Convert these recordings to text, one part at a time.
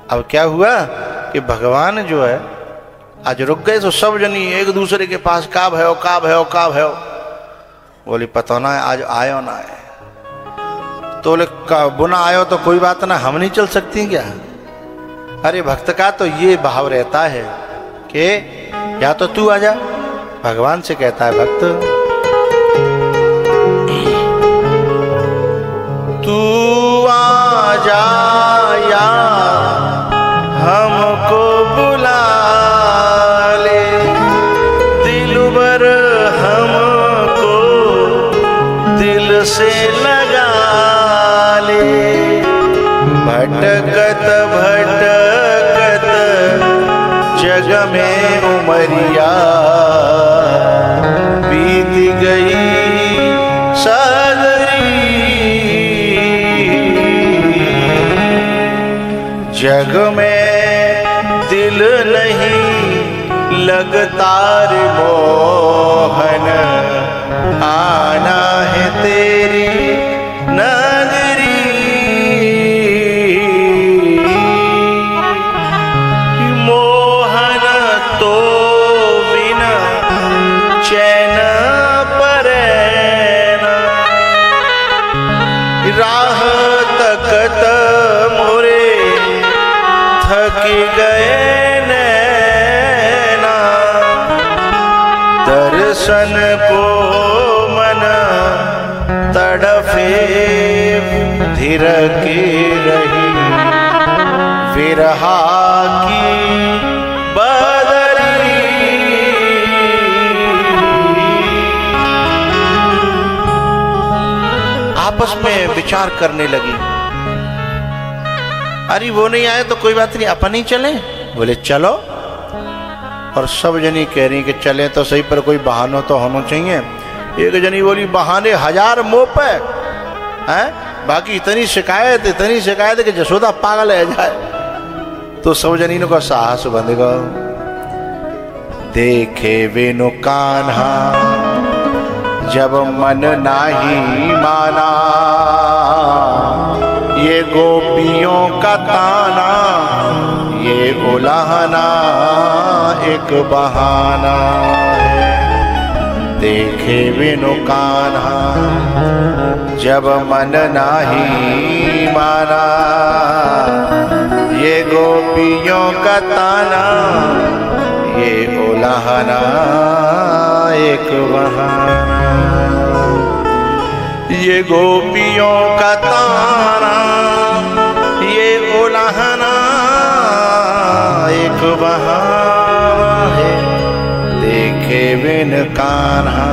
अब क्या हुआ कि भगवान जो है आज रुक गए, तो सब जनी एक दूसरे के पास का भयो का भयो का भयो। बोली पता ना है आज आयो ना है। तो बोले बुना आयो तो कोई बात ना, हम नहीं चल सकती क्या? अरे भक्त का तो ये भाव रहता है कि या तो तू आजा, भगवान से कहता है भक्त तू आजा या हमको बुला ले, दिलबर हमको दिल से लगा ले। भटकत भटकत जग में उमरिया बीत गई सागरी। जग में दिल नहीं लगता रे मोहन, आना है तेरी नगरी। मोहन तो बिना चैन परेना, राह तकत मोरे थक गए नैना। दर्शन को मन तड़फे धीर के रही, विरहा की बदरी। आपस में विचार करने लगी, अरे वो नहीं आए तो कोई बात नहीं, अपन ही चले। बोले चलो। और सब जनी कह रही कि चले तो सही, पर कोई बहाना तो होना चाहिए। एक जनी बोली बहाने हजार मुंह पे हैं, बाकी इतनी शिकायत कि जसोदा पागल है जाए। तो सब जनी को साहस बंधेगा। देखे वेनु कान्हा जब मन नाही माना, ये गोपियों का ताना ये उलाहना एक बहाना है। देखे बिनु कान्हा जब मन नाही माना, ये गोपियों का ताना ये उलाहना एक बहाना। ये गोपियों का ताना ये उलाहना एक बहाना है। देखे बिन कान्हा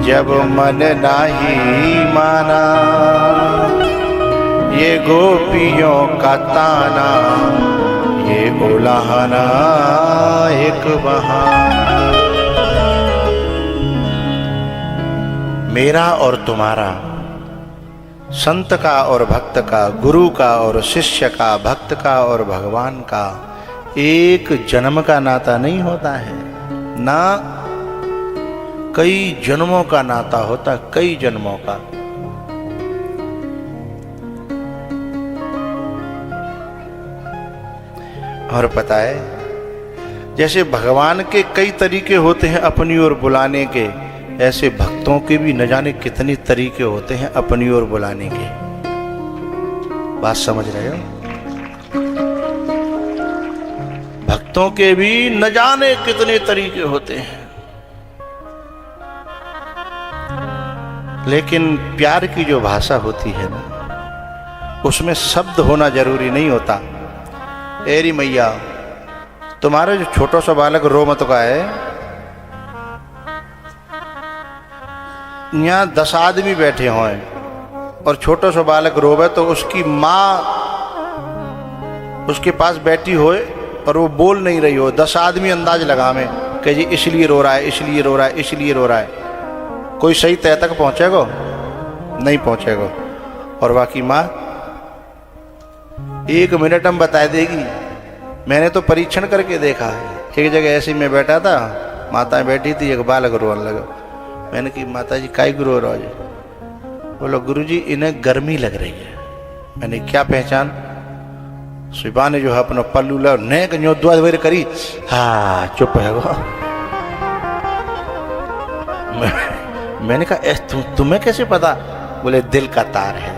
जब मन नाही माना, ये गोपियों का ताना ये उलाहना एक बहाना। मेरा और तुम्हारा, संत का और भक्त का, गुरु का और शिष्य का, भक्त का और भगवान का एक जन्म का नाता नहीं होता है ना, कई जन्मों का नाता होता, कई जन्मों का। और पता है जैसे भगवान के कई तरीके होते हैं अपनी ओर बुलाने के, ऐसे भक्तों के भी न जाने कितने तरीके होते हैं अपनी ओर बुलाने के। बात समझ रहे हो? भक्तों के भी न जाने कितने तरीके होते हैं, लेकिन प्यार की जो भाषा होती है ना, उसमें शब्द होना जरूरी नहीं होता। एरी मैया, तुम्हारा जो छोटा सा बालक रो मत का है, यहाँ 10 आदमी बैठे हों और छोटा सा बालक रोवे तो उसकी माँ उसके पास बैठी होए पर वो बोल नहीं रही हो, 10 आदमी अंदाज लगावे कि जी इसलिए रो रहा है, इसलिए रो रहा है, इसलिए रो रहा है। कोई सही तय तक पहुँचेगा? नहीं पहुँचेगा। और बाकी माँ 1 मिनट में बता देगी। मैंने तो परीक्षण करके देखा है। एक जगह ऐसे मैं बैठा था, माता बैठी थी, एक बालक रोने लगा। मैंने कि माता जी काहे रो रहे हो? बोलो गुरु जी इन्हें गर्मी लग रही है। मैंने क्या पहचान? शिवा ने जो है अपना पल्लू ला नेक जो द्वार करी, हाँ चुप है वो। मैंने कहा तुम्हें कैसे पता? बोले दिल का तार है,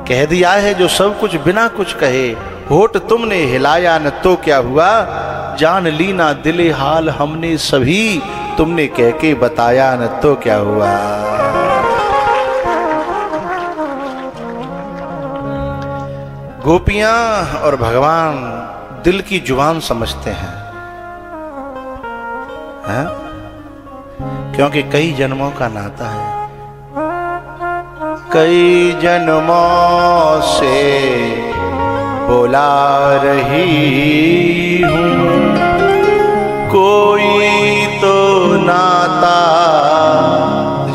कह दिया है जो सब कुछ बिना कुछ कहे, होठ तुमने हिलाया न तो क्या हुआ, जान ली ना दिले हाल हमने सभी, तुमने कह के बताया न तो क्या हुआ। गोपियां और भगवान दिल की जुबान समझते हैं, हैं? क्योंकि कई जन्मों का नाता है, कई जन्मों से बुला रही हूँ, कोई तो नाता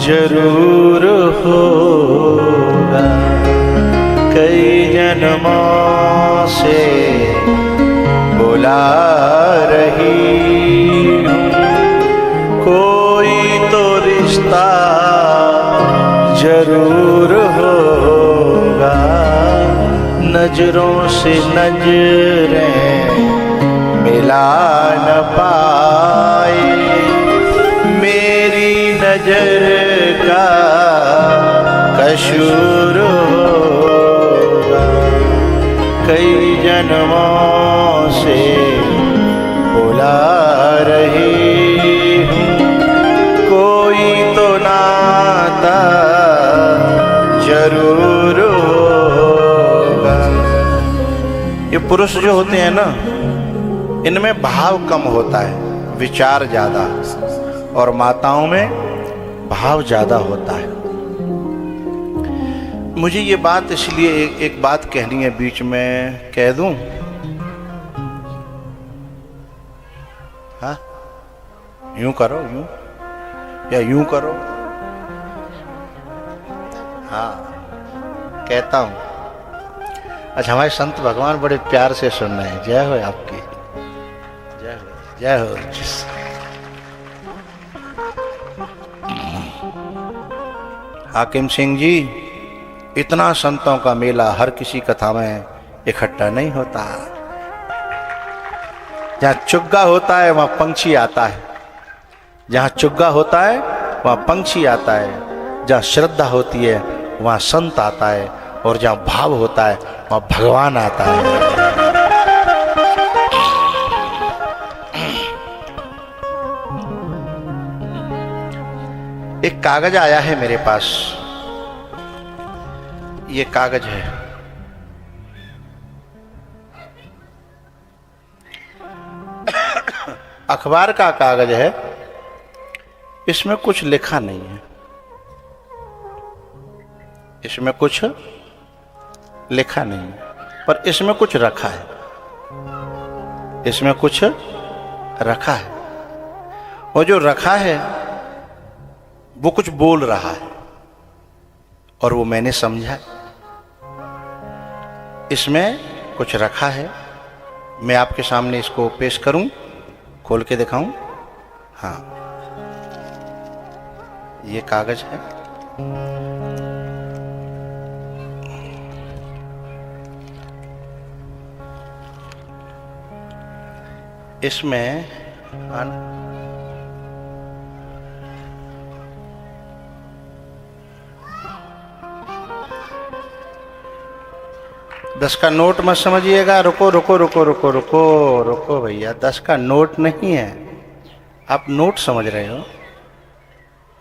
जरूर होगा, कई जन्मों से बुला रही हूँ, कोई तो रिश्ता जरूर होगा, नजरों से नजरें मिला न पाए, मेरी नजर का कसूर होगा, कई जन्मों से बुला रही हूँ, कोई तो नाता जरूर होगा। ये पुरुष जो होते हैं ना, इनमें भाव कम होता है, विचार ज्यादा, और माताओं में भाव ज्यादा होता है। मुझे ये बात इसलिए एक बात कहनी है, बीच में कह दूं? हाँ, यूं करो, यूं या यूं करो? हाँ, कहता हूं। अच्छा, हमारे संत भगवान बड़े प्यार से सुन रहे हैं। जय हो आपकी, जय हो, जय हो। हाकिम सिंह जी, इतना संतों का मेला हर किसी कथा में इकट्ठा नहीं होता। जहां चुग्गा होता है वहां पंछी आता है, जहां चुग्गा होता है वहां पंछी आता है, जहां श्रद्धा होती है वहां संत आता है, और जहां भाव होता है वहां भगवान आता है। एक कागज आया है मेरे पास, ये कागज है, अखबार का कागज है, इसमें कुछ लिखा नहीं है, इसमें कुछ लिखा नहीं है, पर इसमें कुछ रखा है, इसमें कुछ रखा है, और जो रखा है वो कुछ बोल रहा है, और वो मैंने समझा। इसमें कुछ रखा है, मैं आपके सामने इसको पेश करूं, खोल के दिखाऊं? हाँ, ये कागज है, इसमें 10 का नोट मत समझिएगा। रुको रुको रुको रुको रुको रुको भैया, 10 का नोट नहीं है, आप नोट समझ रहे हो,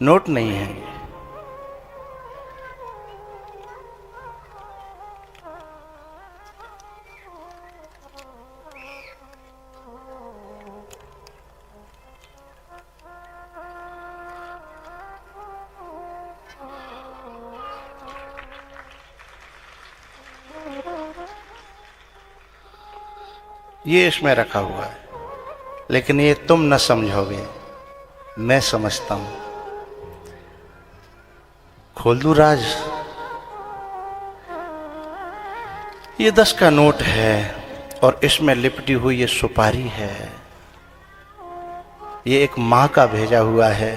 नोट नहीं है। ये इसमें रखा हुआ है, लेकिन ये तुम न समझोगे, मैं समझता हूं। खोल दूं राज? ये 10 का नोट है, और इसमें लिपटी हुई ये सुपारी है। ये एक माँ का भेजा हुआ है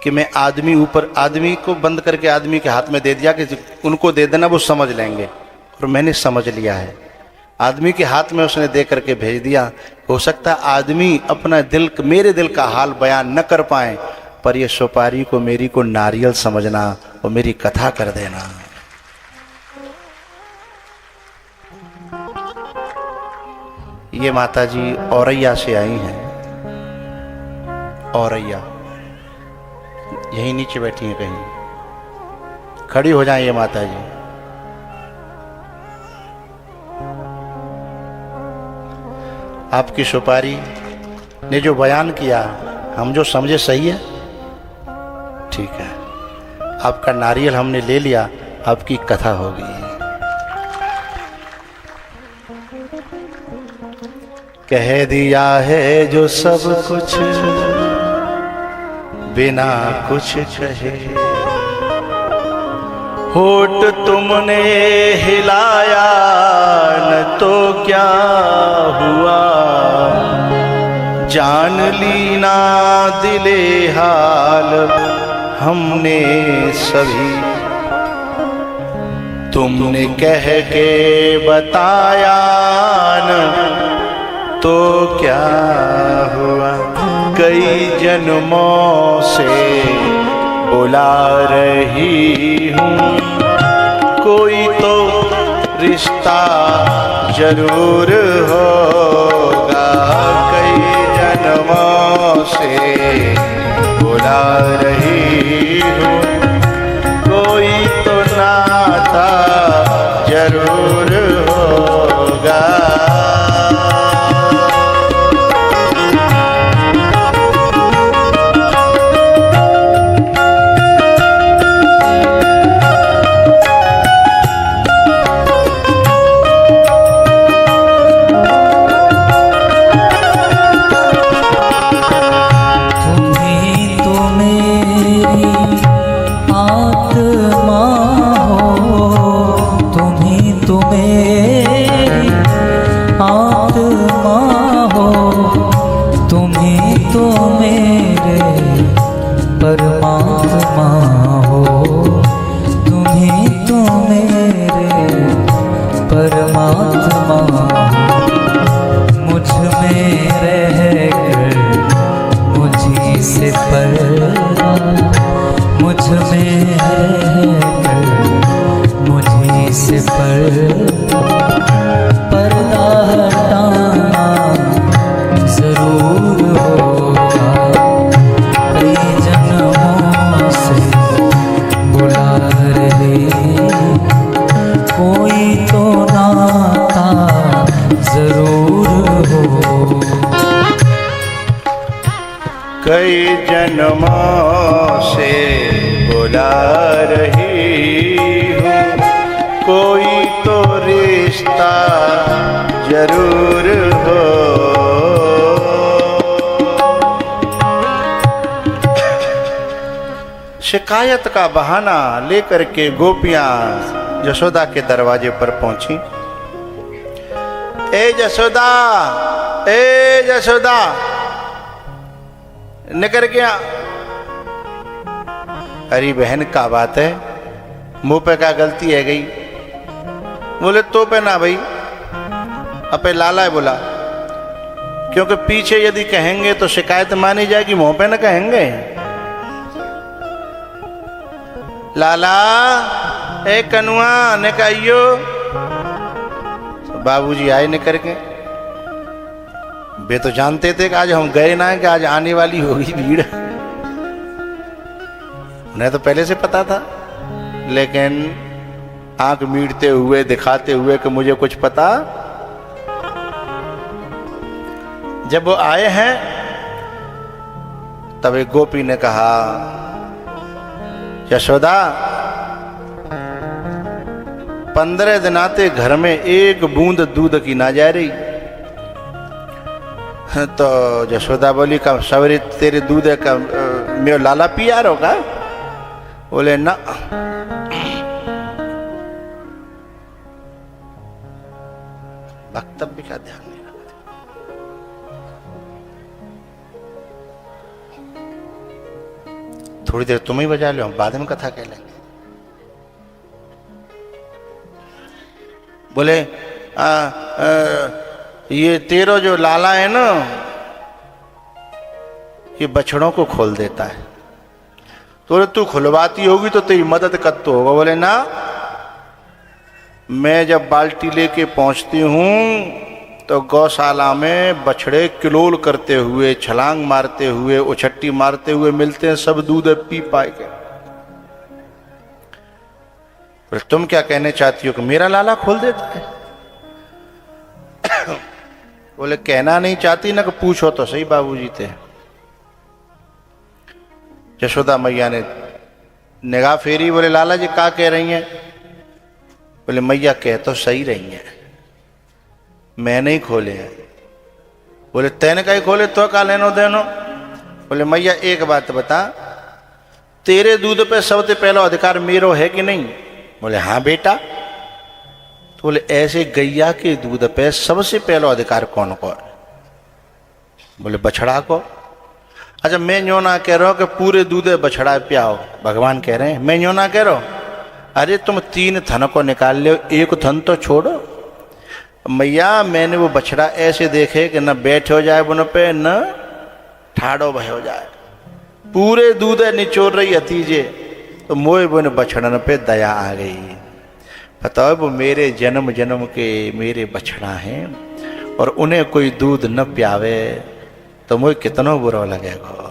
कि मैं आदमी को बंद करके आदमी के हाथ में दे दिया कि उनको दे देना, वो समझ लेंगे, और मैंने समझ लिया है। आदमी के हाथ में उसने दे करके भेज दिया। हो सकता है आदमी अपना दिल, मेरे दिल का हाल बयान न कर पाए, पर ये सुपारी को मेरी को नारियल समझना और मेरी कथा कर देना। ये माता जी औरैया से आई हैं। औरैया यहीं नीचे बैठी हैं, कहीं खड़ी हो जाएं ये माता जी। आपकी सुपारी ने जो बयान किया हम जो समझे सही है, ठीक है। आपका नारियल हमने ले लिया, आपकी कथा होगी। कह दिया है जो सब कुछ बिना कुछ कहे, होठ तुमने हिलाया न तो क्या हुआ, जान ली ना दिले हाल हमने सभी, तुमने कह के बताया न तो क्या हुआ, कई जन्मों से बुला रही हूँ, कोई तो रिश्ता जरूर होगा, कई जन्मों से बुला रही हूँ, कोई तो नाता जरूर होगा। कई जन्मों से बुला रही हूँ, कोई तो रिश्ता जरूर हो। शिकायत का बहाना लेकर के गोपियां यशोदा के दरवाजे पर पहुंची। ए यशोदा, ए यशोदा, निकर गया। अरे बहन का बात है, मुंह पे क्या गलती है गई? बोले तो पे ना भाई, अपे लाला है बोला, क्योंकि पीछे यदि कहेंगे तो शिकायत मानी जाएगी, मुंह पे ना कहेंगे। लाला ए कनुआ ने कहियो। बाबूजी आए निकर के, वे तो जानते थे कि आज हम गए ना है, कि आज आने वाली होगी भीड़, उन्हें तो पहले से पता था, लेकिन आंख मीटते हुए दिखाते हुए कि मुझे कुछ पता। जब वो आए हैं तब एक गोपी ने कहा, यशोदा 15 दिन आते घर में एक बूंद दूध की ना जा रही। तो यशोदा बोली का सवेरे तेरे दूध का मेरा लाला पी आ रहा का? बोले ना। वक्तव्य का ध्यान नहीं रखते। थोड़ी देर तुम ही बजा लो, हम बाद में कथा कह लेंगे। बोले ये तेरा जो लाला है ना, ये बछड़ों को खोल देता है। तो बोले तू खुलवाती होगी तो तेरी मदद कर तो होगा। बोले ना, मैं जब बाल्टी लेके पहुंचती हूं तो गौशाला में बछड़े किलोल करते हुए, छलांग मारते हुए, उछट्टी मारते हुए मिलते हैं, सब दूध पी पाए के। तुम क्या कहने चाहती हो कि मेरा लाला खोल देता है? बोले कहना नहीं चाहती ना, कि पूछो तो सही बाबूजी थे। यशोदा मैया ने निगाह फेरी, बोले लाला जी क्या कह रही हैं? बोले मैया कह तो सही रही हैं, मैं नहीं खोले हैं। बोले तैने कहीं खोले तो का लेनो देनो? बोले मैया एक बात बता, तेरे दूध पे सबसे पहला अधिकार मेरो है कि नहीं? बोले हाँ बेटा। तो बोले ऐसे गैया के दूध पे सबसे पहला अधिकार कौन को है? बोले बछड़ा को। अच्छा मैं यूं ना कह रहा हूं कि पूरे दूध बछड़ा पियाओ, भगवान कह रहे हैं, मैं यूं ना कह रहा हूं। अरे तुम 3 थन को निकाल ले, एक थन तो छोड़ो। मैया मैंने वो बछड़ा ऐसे देखे कि न बैठ हो जाए बुन पे, न ठाड़ो भय हो जाए, पूरे दूध निचोड़ रही हतीजे, तो मोए बुन बछड़न पे दया आ गई। पता है वो मेरे जन्म जन्म के मेरे बछड़ा हैं और उन्हें कोई दूध न प्यावे तो मुझे कितना बुरा लगेगा।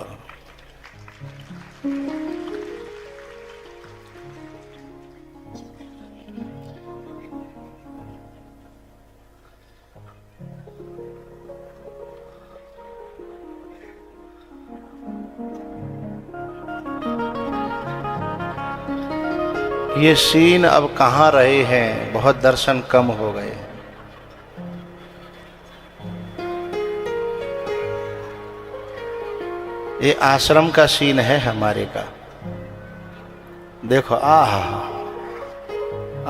ये सीन अब कहाँ रहे हैं, बहुत दर्शन कम हो गए। ये आश्रम का सीन है हमारे का। देखो आहा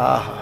आहा,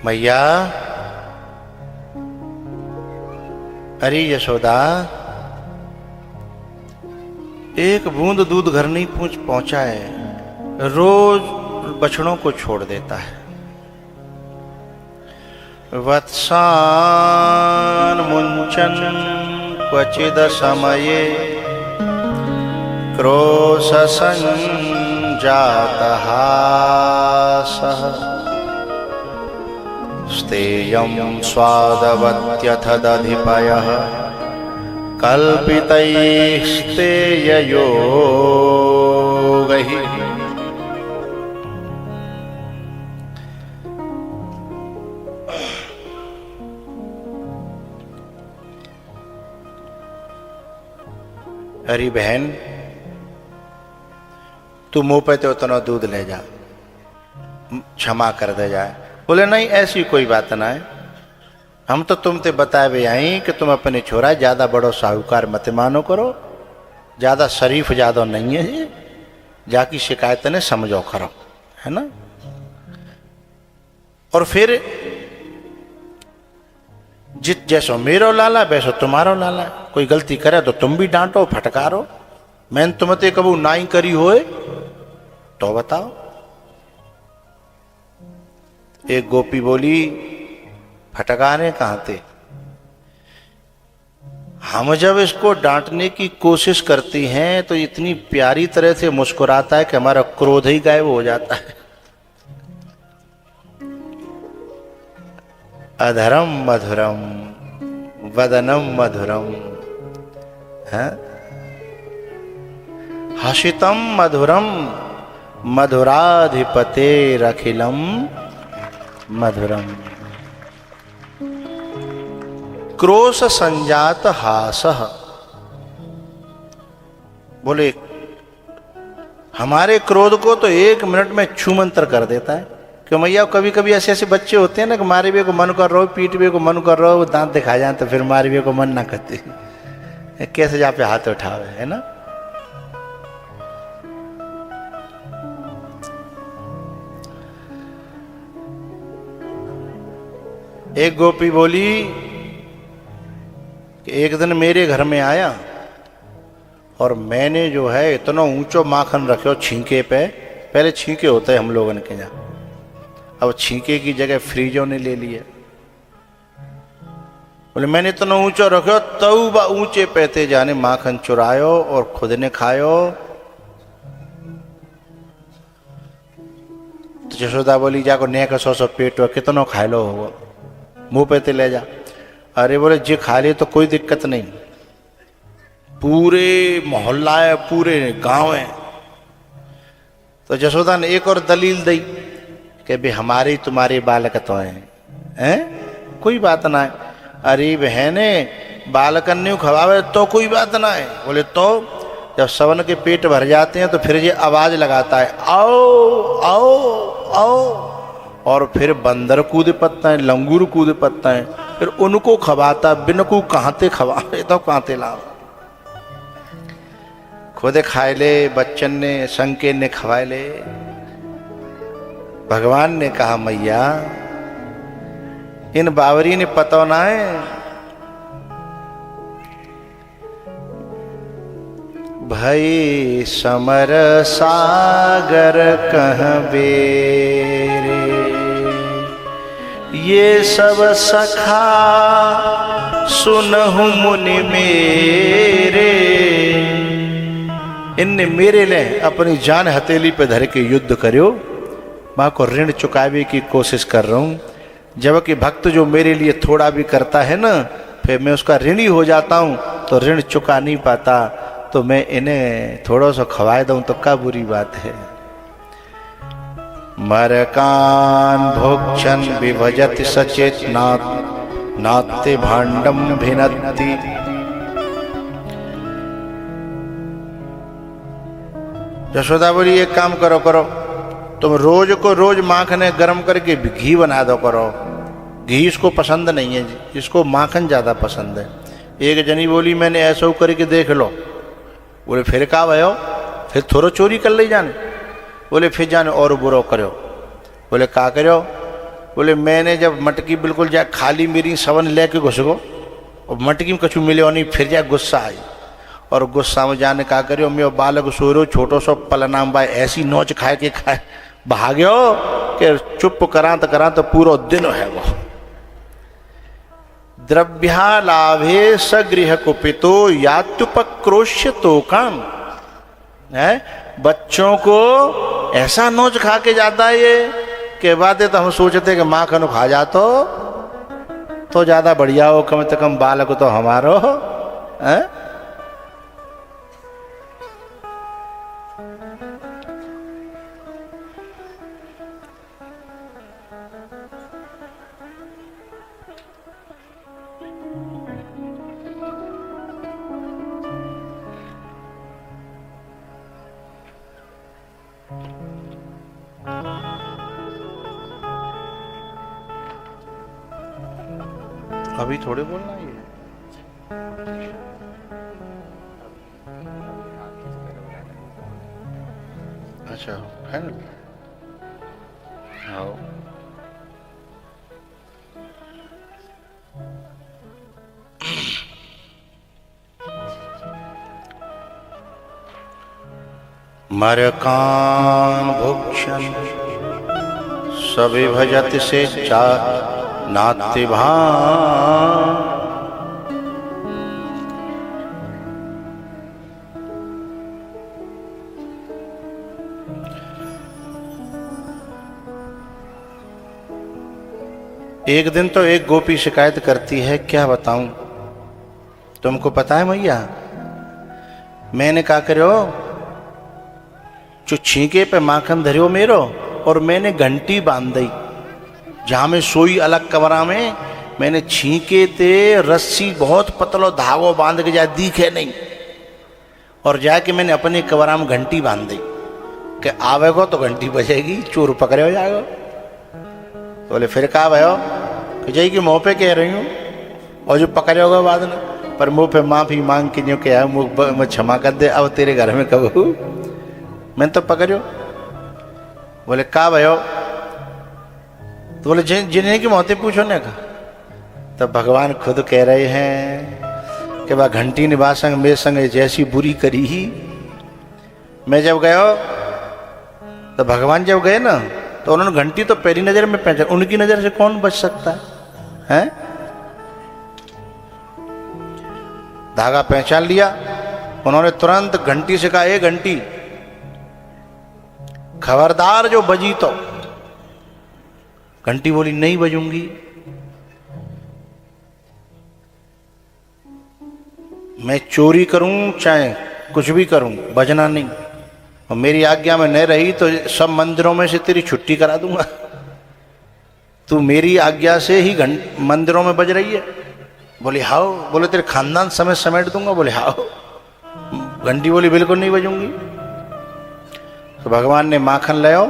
मैया अरे यशोदा, एक बूंद दूध घर नहीं पहुंचा है, रोज बछड़ों को छोड़ देता है। वत्सान मुंचन क्वचिद समये क्रोश संजातहासः स्तेयं स्वादवत्यथ दधिपयः कल्पितैस्तेययोगैः। अरे बहन, तू मुंह पे तो उतना दूध ले जा, क्षमा कर दे जाए। बोले नहीं ऐसी कोई बात ना है, हम तो तुम ते बताए भी आई कि तुम अपने छोरा ज्यादा बड़ो साहूकार मत मानो करो, ज्यादा शरीफ ज्यादा नहीं है, जाकी शिकायत ने समझो करो, है ना। और फिर जित जैसो मेरो लाला वैसो तुम्हारो लाला, कोई गलती करे तो तुम भी डांटो फटकारो। मैंने तुमते कबू नाई करी होए तो बताओ। एक गोपी बोली फटकारे कहां थे, हम जब इसको डांटने की कोशिश करती हैं तो इतनी प्यारी तरह से मुस्कुराता है कि हमारा क्रोध ही गायब हो जाता है। अधरम मधुरम वदनम मधुरम, है हसितम मधुरम मधुराधिपतेरखिलम मधुरम। क्रोश संजात हासः, बोले हमारे क्रोध को तो 1 मिनट में छूमंतर कर देता है। क्यों मैया, कभी कभी ऐसे ऐसे बच्चे होते हैं ना कि मारे भी को मन कर रहा हो, पीट भी को मन कर रहा हो, दांत दिखा जाए तो फिर मारे भी को मन ना करते, कैसे जा पे हाथ उठावे, है ना। एक गोपी बोली कि एक दिन मेरे घर में आया और मैंने जो है इतना ऊंचो माखन रखे छींके पे, पहले छींके होते हैं हम लोगों के यहाँ, अब छींके की जगह फ्रीजों ने ले लिया। बोले मैंने इतना ऊंचा रखो तब ऊंचे पैते जाने माखन चुरायो और खुद ने खायो। तो यशोदा बोली जाको ने का 100 पेट कितनो खाए लो होगा, मुंह पे ले जा। अरे बोले जे खा ले तो कोई दिक्कत नहीं, पूरे मोहल्ला है, पूरे गांव है। तो यशोदा ने एक और दलील दी कि भाई हमारे तुम्हारे बालक तो हैं, कोई बात ना है। अरे बहने बालकन ने खवावे तो कोई बात ना है। बोले तो जब सवन के पेट भर जाते हैं तो फिर ये आवाज लगाता है आओ आओ आओ, और फिर बंदर कूद पत्ता है, लंगूर कूद पत्ता है, फिर उनको खवाता, बिनको कहाते खवाए तो कहाते लाओ। खुद खाए ले, बच्चन ने संके ने खवाए ले। भगवान ने कहा मैया इन बावरी ने पता ना है, भई समर सागर कह बेरे, ये सब सखा सुनहु मुनि मेरे। इनने मेरे लिए अपनी जान हथेली पे धर के युद्ध करो, मां को ऋण चुकावे की कोशिश कर रहा हूं। जबकि भक्त जो मेरे लिए थोड़ा भी करता है ना, फिर मैं उसका ऋणी हो जाता हूं, तो ऋण चुका नहीं पाता, तो मैं इन्हें थोड़ा सा खवाए दूं तो क्या बुरी बात है। मरकान भोक्षण विभजति सचेत नाते भांडम भिनत्ति। यशोदा बोली एक काम करो करो, तुम रोज को रोज माखन गर्म करके घी बना दो करो। घी इसको पसंद नहीं है जी, इसको माखन ज़्यादा पसंद है। एक जनी बोली मैंने ऐसा करके देख लो। बोले फिर का भयो, फिर थोड़ा चोरी कर ले जाने। बोले फिर जाने और बुरो करो। बोले का करो। बोले मैंने जब मटकी बिल्कुल जाए खाली मेरी सवन लेके घुस गो और मटकी में कछु मिले नहीं, फिर जाए गुस्सा आई और गुस्सा में जाने का करो। मैं बालक सो रो छोटो सो पलनाम भाई ऐसी नोच खाए के खाए भाग्यो कि चुप करा तो पूरा दिन है वो। द्रव्या लाभे सगृह कुपितो यात्युपक्रोश्य तो काम है। बच्चों को ऐसा नोच खा के जाता है ये कि बातें तो हम सोचते कि माखन खा जातो तो ज्यादा बढ़िया हो, कम से कम बालक तो हमारो है। अभी थोड़े बोलना ये। अच्छा है ना, आओ। मरकान भुक्षण सभी भजत से चा नाते भान। एक दिन तो एक गोपी शिकायत करती है, क्या बताऊं तुमको पता है मैया, मैंने क्या करो जो छींके पे माखन धरियो मेरो और मैंने घंटी बांध दी, जहां में सोई अलग कमरा में मैंने छींके थे रस्सी बहुत पतलो धागो बांध के जा दिखे नहीं, और जाके मैंने अपने कवरा में घंटी बांध दी कि आवेगो तो घंटी बजेगी, चोर पकड़े हो जाएगा। तो बोले फिर कहा भयो कि जय कि मुँह पे कह रही हूँ, और जो पकड़े होगा बाद में, पर मुँह पे माफ़ी मांग के जो क्या मुँह क्षमा कर दे, अब तेरे घर में कब मैंने तो पकड़ो। बोले कहा भयो, तो बोले जिन्हें की मौतें पूछो ने का। तब भगवान खुद कह रहे हैं कि वह घंटी निभा संग मेरे संग जैसी बुरी करी ही। मैं जब गया तो भगवान जब गए ना तो उन्होंने घंटी तो पहली नजर में पहचान, उनकी नजर से कौन बच सकता है? धागा पहचान लिया उन्होंने, तुरंत घंटी से कहा ए घंटी खबरदार जो बजी तो। घंटी बोली नहीं बजूंगी। मैं चोरी करूं चाहे कुछ भी करूं, बजना नहीं, और मेरी आज्ञा में न रही तो सब मंदिरों में से तेरी छुट्टी करा दूंगा। तू मेरी आज्ञा से ही मंदिरों में बज रही है। बोले हाओ। बोले तेरे खानदान समेत समेट दूंगा। बोले हाओ। घंटी बोली बिल्कुल नहीं बजूंगी। तो भगवान ने माखन ले आओ,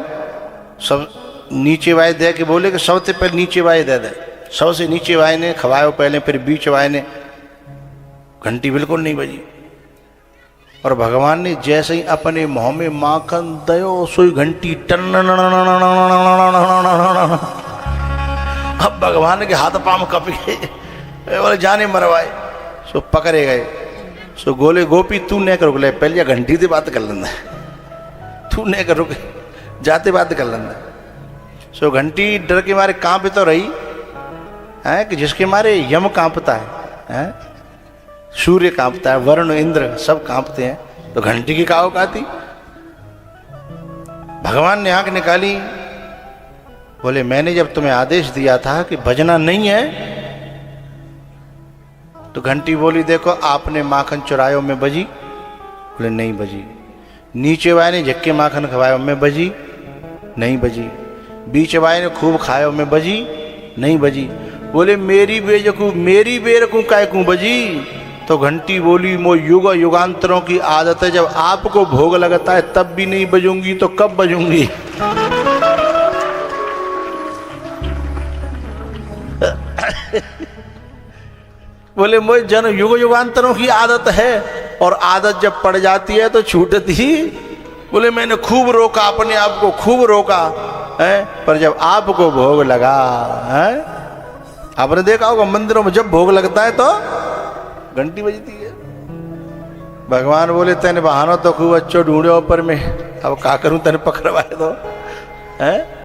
सब नीचे वाय दे के बोले कि सबसे पहले नीचे वाय दे दे। सबसे नीचे वाय ने खवायो पहले, फिर बीच वाय ने। घंटी बिल्कुल नहीं बजी। और भगवान ने जैसे ही अपने मुंह में माखन दयो सोई घंटी टन। अब भगवान के हाथ पांव कप गए, बोले जाने मरवाए। सो पकड़े गए। सो गोले गोपी तू नहीं कर रुक ले, पहले घंटी से बात कर लेना, तू नहीं कर रुक, जाते बात कर लेना। सो घंटी डर के मारे कांप तो रही है कि जिसके मारे यम कांपता है, सूर्य कांपता है, वरुण इंद्र सब कांपते हैं, तो घंटी की का औकात थी। भगवान ने आंख निकाली, बोले मैंने जब तुम्हें आदेश दिया था कि बजना नहीं है, तो घंटी बोली देखो आपने माखन चुरायो में बजी। बोले नहीं बजी। नीचे वाले ने झक्के माखन खवायो में बजी, नहीं बजी। बीच वाले ने खूब खायो में बजी, नहीं बजी। बोले मेरी बेवकूफ, मेरी बेवकूफ काय क्यों बजी? तो घंटी बोली मो युग युगांतरों की आदत है, जब आपको भोग लगता है तब भी नहीं बजूंगी तो कब बजूंगी? बोले मुझे जन युग युगांतरों की आदत है, और आदत जब पड़ जाती है तो छूटती। बोले मैंने खूब रोका, अपने आप को खूब रोका है, पर जब आपको भोग लगा है, आपने देखा होगा मंदिरों में जब भोग लगता है तो घंटी बजती है। भगवान बोले तेने बहाना तो खूब अच्छो ढूंढे ऊपर में, अब का करूं तेने पकड़वाए तो है।